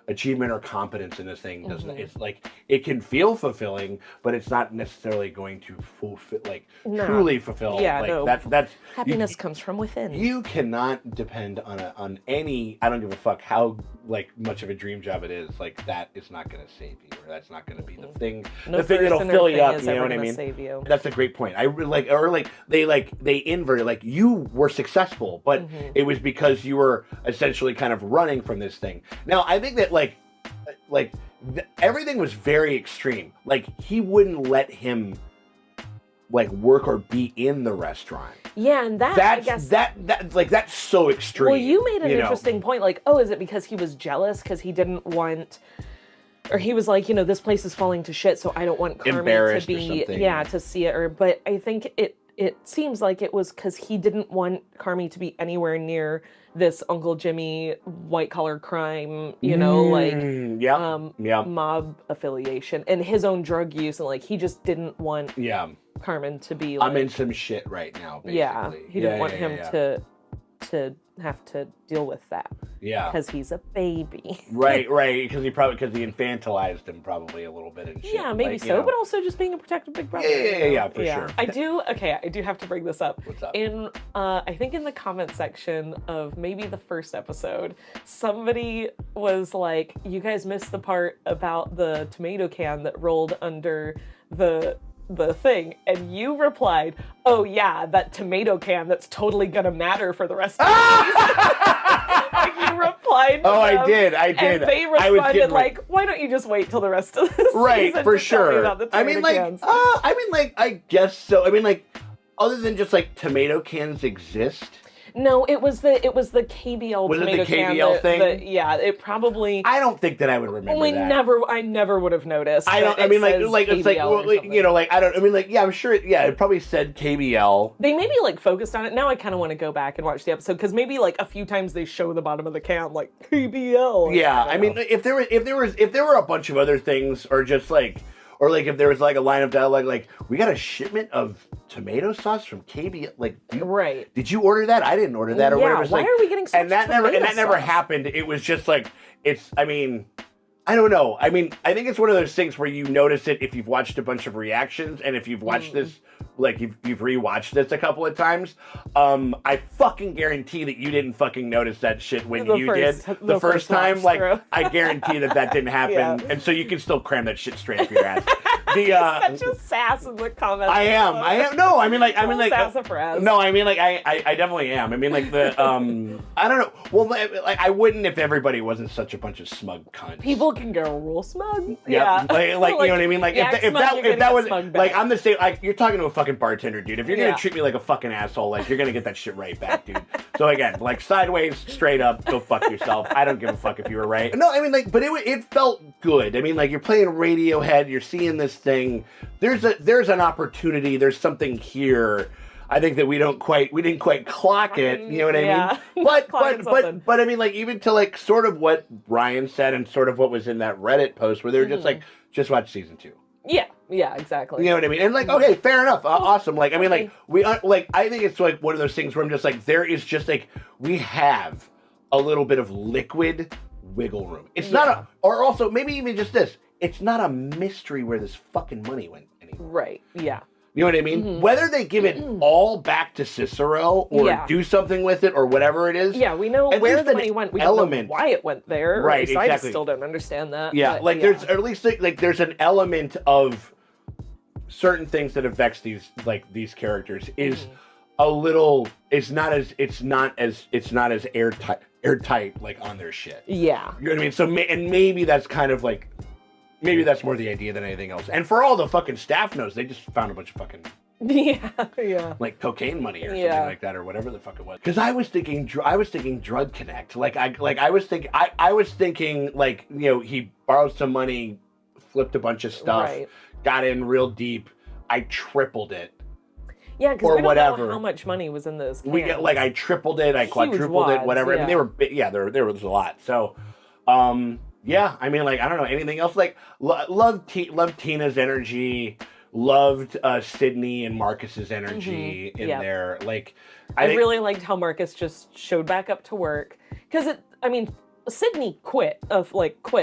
Achievement or competence in this thing doesn't. It's like, it can feel fulfilling, but it's not necessarily going to fulfill, like, truly fulfill. Yeah, like, no. That's Happiness comes from within. You cannot depend on any. I don't give a fuck how like much of a dream job it is. Like, that is not going to save you, or that's not going to be the thing. No the thing that'll person or fill you thing up. is You know ever what I gonna mean? save you. That's a great point. I really they invert it. Like, you were successful, but it was because you were essentially kind of running from this thing. Now, I think that everything was very extreme. Like, he wouldn't let him like work or be in the restaurant. Yeah, and That's I guess that's so extreme. Well, you made an know? interesting point. Like, oh, is it because he was jealous because he didn't want, or he was like, you know, this place is falling to shit, so I don't want Carmy Embarrassed to or be, something. to see it. Or, but I think it seems like it was because he didn't want Carmy to be anywhere near this Uncle Jimmy white collar crime, you know, mob affiliation and his own drug use, and like, he just didn't want Carmen to be like, I'm in some shit right now, basically. Yeah, he didn't want him to have to deal with that. Yeah. Because he's a baby. Right. Because he infantilized him probably a little bit and shit. Yeah, maybe like, so, but also just being a protective big brother. Yeah, for sure. I do have to bring this up. What's up? In, I think in the comment section of maybe the first episode, somebody was like, you guys missed the part about the tomato can that rolled under the thing, and you replied, oh yeah, that tomato can that's totally gonna matter for the rest of the season. Like, you replied to I them, did. and they responded like, why don't you just wait till the rest of the season for to tell me sure. about the tomato cans? I guess so. I mean, like, other than just like tomato cans exist. No, it was the KBL Was it tomato the KBL can. thing? Yeah, it probably. I don't think that I would remember that. I never would have noticed. I don't. I mean, like it's like, well, you know, like, I don't. I mean, like, yeah, I'm sure. Yeah, it probably said KBL. They maybe like focused on it. Now I kind of want to go back and watch the episode, because maybe like a few times they show the bottom of the can like KBL. Yeah, I mean, if there were a bunch of other things, or just like. Or like if there was like a line of dialogue like, we got a shipment of tomato sauce from KB, like, right? Did you order that? I didn't order that, or whatever. It's why like, are we getting so and that never happened. It was just like, I mean, I don't know. I mean, I think it's one of those things where you notice it if you've watched a bunch of reactions, and if you've watched this, like you've rewatched this a couple of times. I fucking guarantee that you didn't fucking notice that shit when you did the first time. Like, I guarantee that didn't happen, and so you can still cram that shit straight up your ass. Such a sass in the comments. I am. No, I mean like sassafras. No, I mean like I definitely am. I mean like the I don't know. Well, like I wouldn't if everybody wasn't such a bunch of smug cunts. People can go real smug. Yeah. Like you know what I mean? Like if that was like I'm the same. Like you're talking to a fucking bartender, dude. If you're gonna treat me like a fucking asshole, like you're gonna get that shit right back, dude. So again, like sideways, straight up, go fuck yourself. I don't give a fuck if you were right. No, I mean like, but it felt good. I mean like you're playing Radiohead, you're seeing this thing. There's an opportunity. There's something here. I think that we didn't quite clock it. You know what I mean? But I mean like even to like sort of what Ryan said and sort of what was in that Reddit post where they were just like, just watch season 2. Yeah, exactly. You know what I mean? And like, okay, fair enough, awesome. Like, I mean, like I think it's like one of those things where I'm just like, there is just like we have a little bit of liquid wiggle room. It's not or also maybe even just this. It's not a mystery where this fucking money went anymore. Right. Yeah. You know what I mean? Whether they give it all back to Cicero or do something with it or whatever it is. Yeah, we know where the money went. We don't know why it went there. Right, exactly. I still don't understand that. Yeah, but, like there's at least like there's an element of certain things that affects these characters is a little. It's not as airtight like on their shit. Yeah. You know what I mean? So maybe that's kind of like. Maybe that's more the idea than anything else. And for all the fucking staff knows, they just found a bunch of fucking like cocaine money or something like that or whatever the fuck it was. Because I was thinking drug connect. I was thinking like you know he borrowed some money, flipped a bunch of stuff, got in real deep. I tripled it. Yeah, because we don't know how much money was in those cans. I tripled it, I quadrupled it, whatever. Yeah. I mean there was a lot. So. Yeah, I mean, like, I don't know, anything else? Like, loved Tina's energy, loved Sydney and Marcus's energy in there. Like, I really liked how Marcus just showed back up to work. Because, Sydney quit.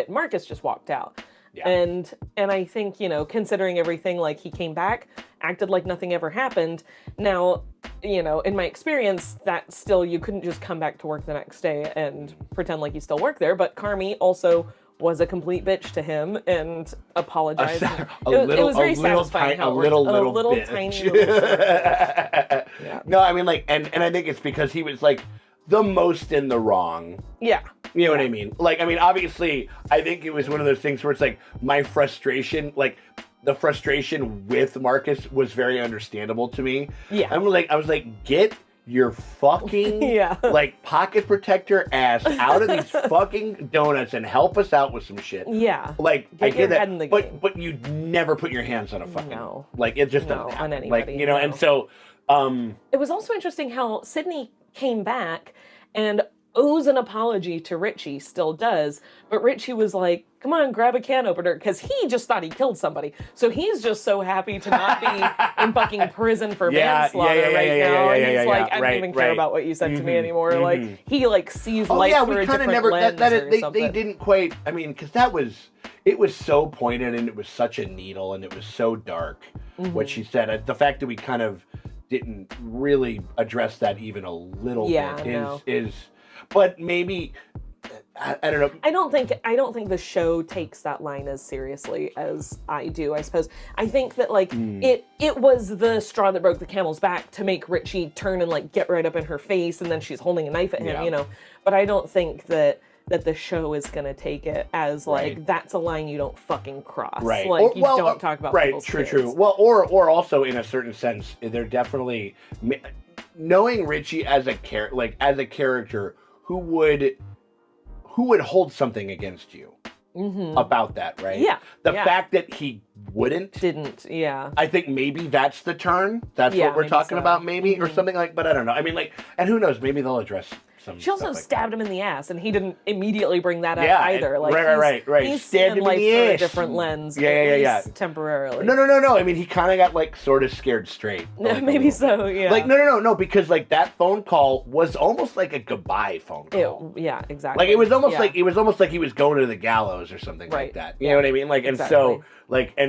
Marcus just walked out. Yeah. And I think, you know, considering everything, like, he came back, acted like nothing ever happened. Now, you know, in my experience, that still, you couldn't just come back to work the next day and pretend like you still work there. But Carmy also was a complete bitch to him and apologized. It was very satisfying how it worked. A little tiny little yeah. No, I mean, like, and I think it's because he was, like, the most in the wrong. Yeah. You know what I mean? Like, I mean, obviously, I think it was one of those things where it's like, my frustration, like, the frustration with Marcus was very understandable to me. Yeah. I was like, get your fucking, like, pocket protector ass out of these fucking donuts and help us out with some shit. Yeah. Like, I get that, but you never put your hands on a fucking, like, it just doesn't happen. On anybody. Like, you know, and so, it was also interesting how Sydney came back and owes an apology to Richie, still does, but Richie was like, come on, grab a can opener, because he just thought he killed somebody. So he's just so happy to not be in fucking prison for manslaughter right now. And he's like, I don't even care about what you said to me anymore. Like, he like sees life through a different lens or something. They didn't quite, I mean, because it was so pointed and it was such a needle and it was so dark, what she said. The fact that we kind of didn't really address that even a little bit is but maybe I don't know. I don't think the show takes that line as seriously as I do, I suppose. I think that like it was the straw that broke the camel's back to make Richie turn and like get right up in her face and then she's holding a knife at him, you know. But I don't think that the show is gonna take it as like that's a line you don't fucking cross. Right. Like you don't talk about people's kids. True. Well, or also in a certain sense, they're definitely knowing Richie as a character who would hold something against you about that, right? Yeah. The fact that he didn't. I think maybe that's the turn. That's what we're talking about, maybe, or something like. But I don't know. I mean, like, and who knows? Maybe they'll address. She also stabbed him in the ass, and he didn't immediately bring that up either. Like, right. He's stabbed in life through a different lens. Yeah. Temporarily. No. I mean, he kind of got like sort of scared straight. Like, maybe so. Yeah. Like no, because like that phone call was almost like a goodbye phone call. Yeah, exactly. Like it was almost like he was going to the gallows or something like that. You know what I mean? Like, and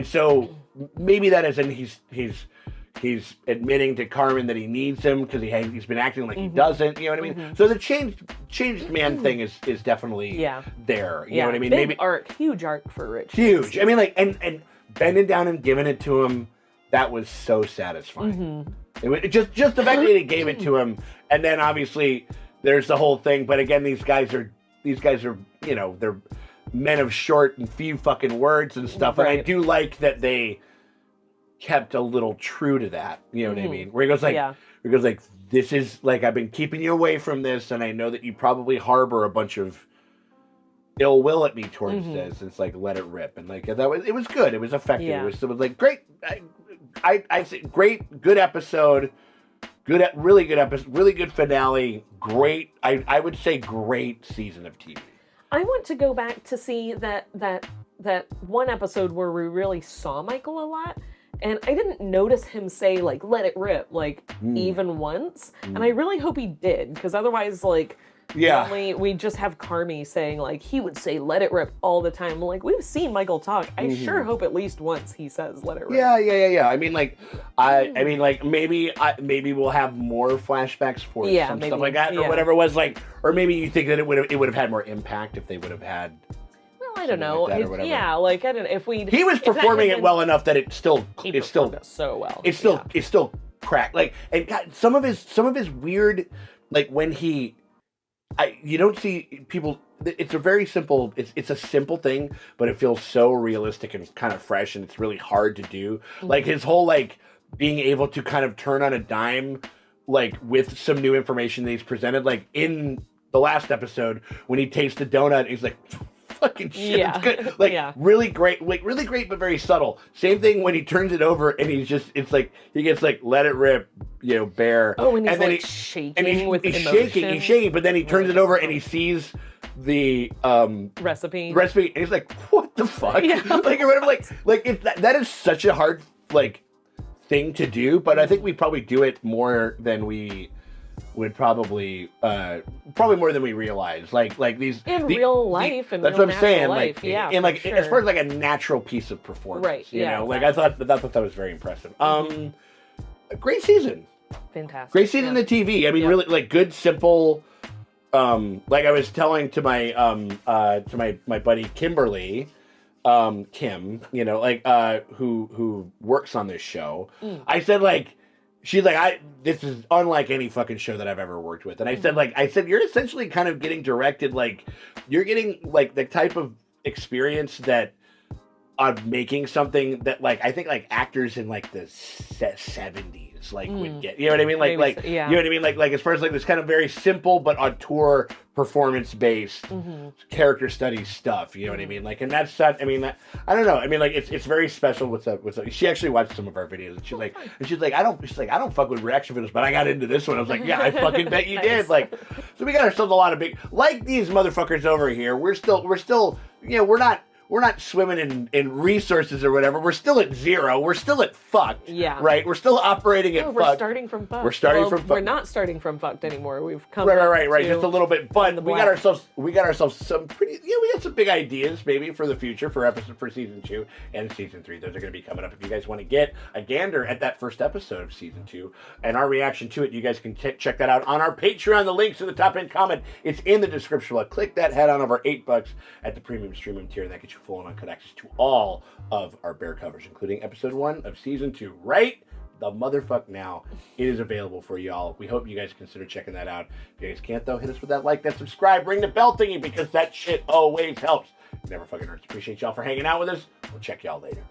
so maybe that is, and he's admitting to Carmen that he needs him because he's been acting like he doesn't. You know what I mean? So the changed man thing is definitely there. You know what I mean? Big arc, huge arc for Rich. Huge. I mean, like, and bending down and giving it to him, that was so satisfying. It just the fact that they gave it to him, and then obviously there's the whole thing. But again, these guys are they're men of short and few fucking words and stuff. And I do like that they kept a little true to that. You know what I mean? Where he goes like, this is like, I've been keeping you away from this, and I know that you probably harbor a bunch of ill will at me towards this. It's like, let it rip. And like it was good. It was effective. It was like great. I say great, good episode. Really good episode. Really good finale. Great. I would say great season of TV. I want to go back to see that one episode where we really saw Michael a lot. And I didn't notice him say, like, let it rip, like, even once. And I really hope he did, because otherwise, like, we just have Carmy saying, like, he would say let it rip all the time. Like, we've seen Michael talk. I sure hope at least once he says let it rip. Yeah. I mean, like, maybe we'll have more flashbacks for some stuff like that, or whatever it was, like, or maybe you think that it would have had more impact if they would have had. I don't know. Like I don't know if we. He was performing it well enough that it's still so well. It's still cracked. Like, and God, some of his weird, like when you don't see people. It's a very simple. It's a simple thing, but it feels so realistic and kind of fresh, and it's really hard to do. Like his whole like being able to kind of turn on a dime, like with some new information that he's presented. Like in the last episode when he tastes the donut, he's like. Fucking shit, it's good. Like really great, but very subtle. Same thing when he turns it over and it's like he gets like let it rip, bear. Oh, and then he's shaking with emotion. He's shaking, but then he turns it over and he sees the recipe, and he's like, what the fuck? Yeah. Like or whatever. Like that is such a hard like thing to do, but I think we probably do it more than we would probably more than we realize. Like these in real life, and that's what I'm saying. Life. Like and like as far as like a natural piece of performance, right? You know, like I thought that was very impressive. A great season, fantastic. Great season of TV. I mean, really like good, simple. Like I was telling to my buddy Kimberly. Kim, who works on this show. I said like. She's like, this is unlike any fucking show that I've ever worked with. And I said, you're essentially kind of getting directed, like, you're getting, like, the type of experience that of making something that, like, I think, like, actors in, like, the 70s, like, would get. You know what I mean? You know what I mean? Like, as far as, like, this kind of very simple but auteur performance-based character study stuff. You know what I mean? Like, and that's that. I mean, I don't know. I mean, like, it's very special. What's up? She actually watched some of our videos, and she's like, I don't fuck with reaction videos, but I got into this one. I was like, yeah, I fucking bet you did. Like, so we got ourselves a lot of big, like these motherfuckers over here. We're still, we're not swimming in resources or whatever. We're still at zero. We're still at fucked. Yeah. Right? We're still operating at fucked. We're starting from fucked. We're not starting from fucked anymore. We've come right. Just a little bit. But we got ourselves some pretty, we got some big ideas maybe for the future for season 2 and season 3. Those are going to be coming up. If you guys want to get a gander at that first episode of season 2 and our reaction to it, you guys can check that out on our Patreon. The link's in the top end comment. It's in the description below. Click that, head on over $8 at the premium streaming tier, and that gets you full and uncut access to all of our bear covers, including episode 1 of season 2. Right the motherfuck now. It is available for y'all. We hope you guys consider checking that out. If you guys can't, though, hit us with that like, that subscribe, ring the bell thingy, because that shit always helps. Never fucking hurts. Appreciate y'all for hanging out with us. We'll check y'all later.